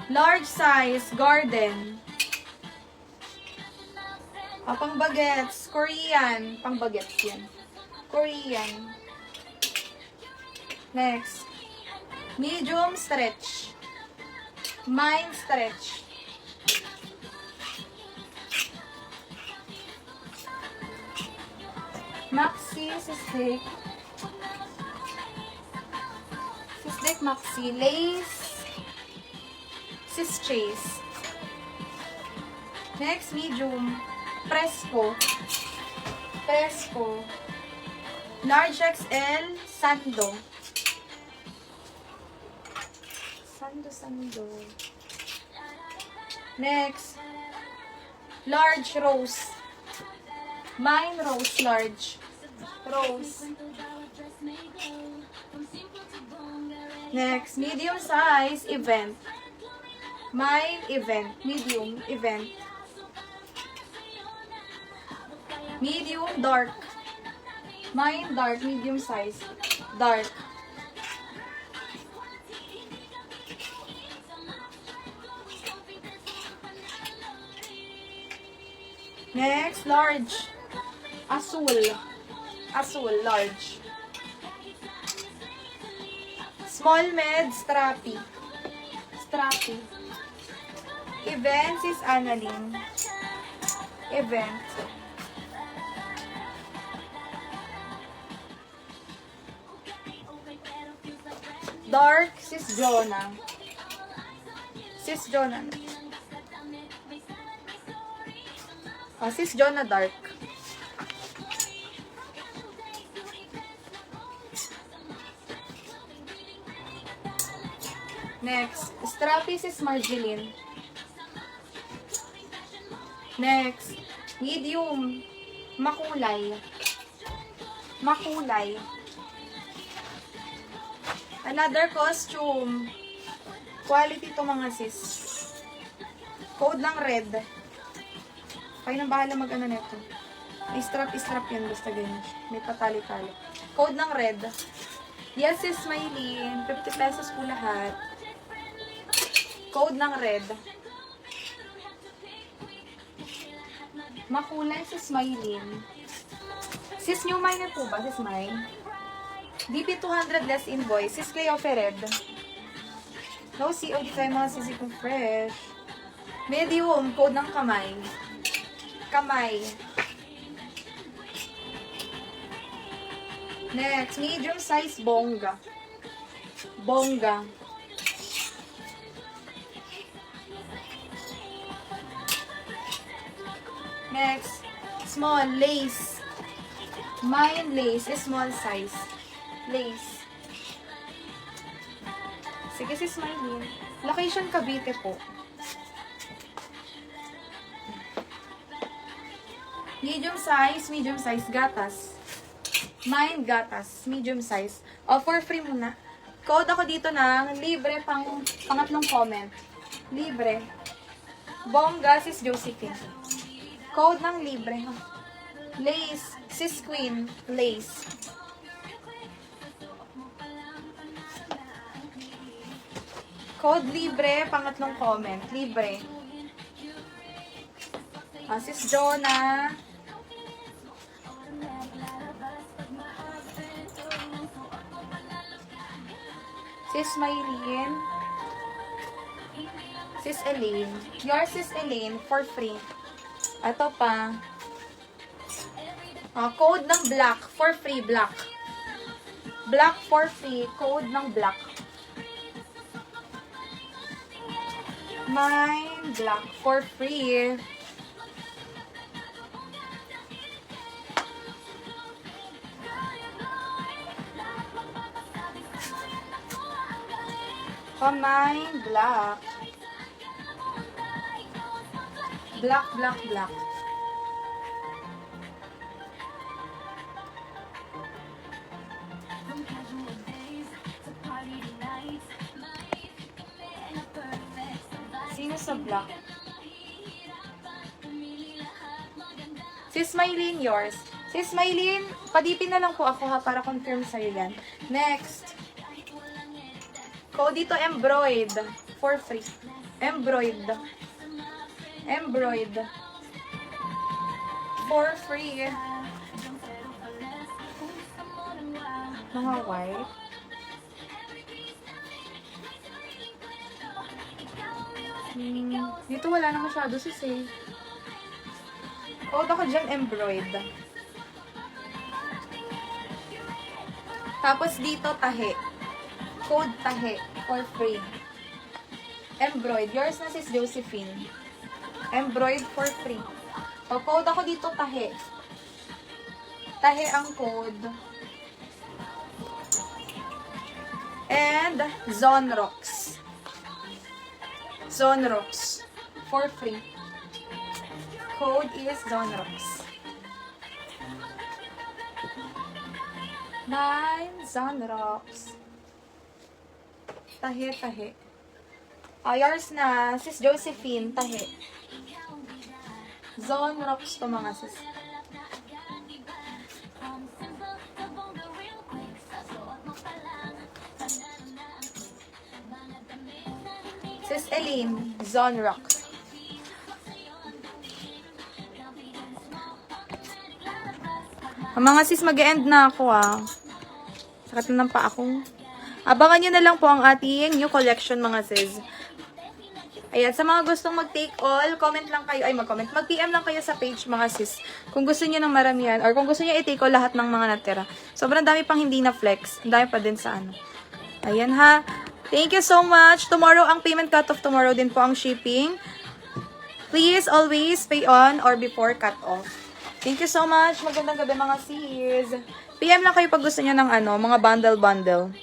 Large size, garden. Pang bagets, Korean. Pang bagets yan. Korean. Next. Medium stretch. Mine stretch. Maxi, sisdik. Sisdik, maxi. Lace. Sis chase. Next, medium. Presco. Presco. Large XL. Sando. Sando. Next. Large rose. Mine rose large. Rose. Next, medium size event. Mine event. Medium event. Medium dark. Mine dark. Medium size. Dark. Next, large. Azul. Azul, large. Small med, strappy. Strappy. Events is Annalyn. Event. Dark, sis Jonah. Sis Jonah. Sis Jonah dark. Next, strappy sis Marjeline. Next, medium, makulay. Makulay. Another costume. Quality to mga sis. Code lang red. Kayo nang bahala mag-ano neto. May strap yan. Basta ganyan. May patali-tali. Code ng red. Yes, sis Maylene. 50 pesos po lahat. Code ng red. Makulay sis Maylene. Sis New Mine po ba? Sis Mine? DP 200 less invoice. Sis Cleo Ferred. No COD tayo mga sisi kong fresh. Medium. Code ng kamay. Kamay. Next. Medium size bongga. Bongga. Next. Small. Lace. Mine lace is small size. Lace. Sige sis Maylene. Location Cavite po. Medium size, gatas. Mine gatas, medium size. For free muna. Code ako dito ng libre pangatlong comment. Libre. Bongga, sis Josephine. Code ng libre. Lace, sis Queen, lace. Code libre, pangatlong comment. Libre. Sis Jonah. Sis Maylene. Sis Elaine. Yours sis Elaine for free. Ito pa. Code ng black for free. Black. Black for free. Code ng black. Mine black for free. Mine black. Black. Sino sa black? Sis Mylene, yours. Sis Mylene, padipin na lang po ako ha, para confirm sa'yo yan. Next. Code dito, embroid. For free. Embroid. Embroid. For free. Mga white. Dito wala na masyado sis eh. Code ako dyan, embroid. Tapos dito, tahe. Code tahe. For free. Embroid. Yours na sis Josephine. Embroid for free. O, code ako dito, tahe. Tahe ang code. And, Zonrox. Zonrox. For free. Code is Zonrox. 9 Zonrox. Tahe, tahe. Yours na, sis Josephine, tahe. Zonrox to mga sis. Sis Eileen, Zonrox. Mga sis, mag-end na ako Sakit na ng paa ko. Abangan nyo na lang po ang ating new collection mga sis. Ayan, sa mga gustong mag-take all, comment lang kayo, mag-PM lang kayo sa page mga sis. Kung gusto niyo ng maramihan, or kung gusto niyo i-take all lahat ng mga natira. Sobrang dami pang hindi na flex. Ang dami pa din sa ano. Ayan ha. Thank you so much. Tomorrow, ang payment cut-off tomorrow din po ang shipping. Please always pay on or before cut-off. Thank you so much. Magandang gabi mga sis. PM lang kayo pag gusto niyo ng mga bundle-bundle.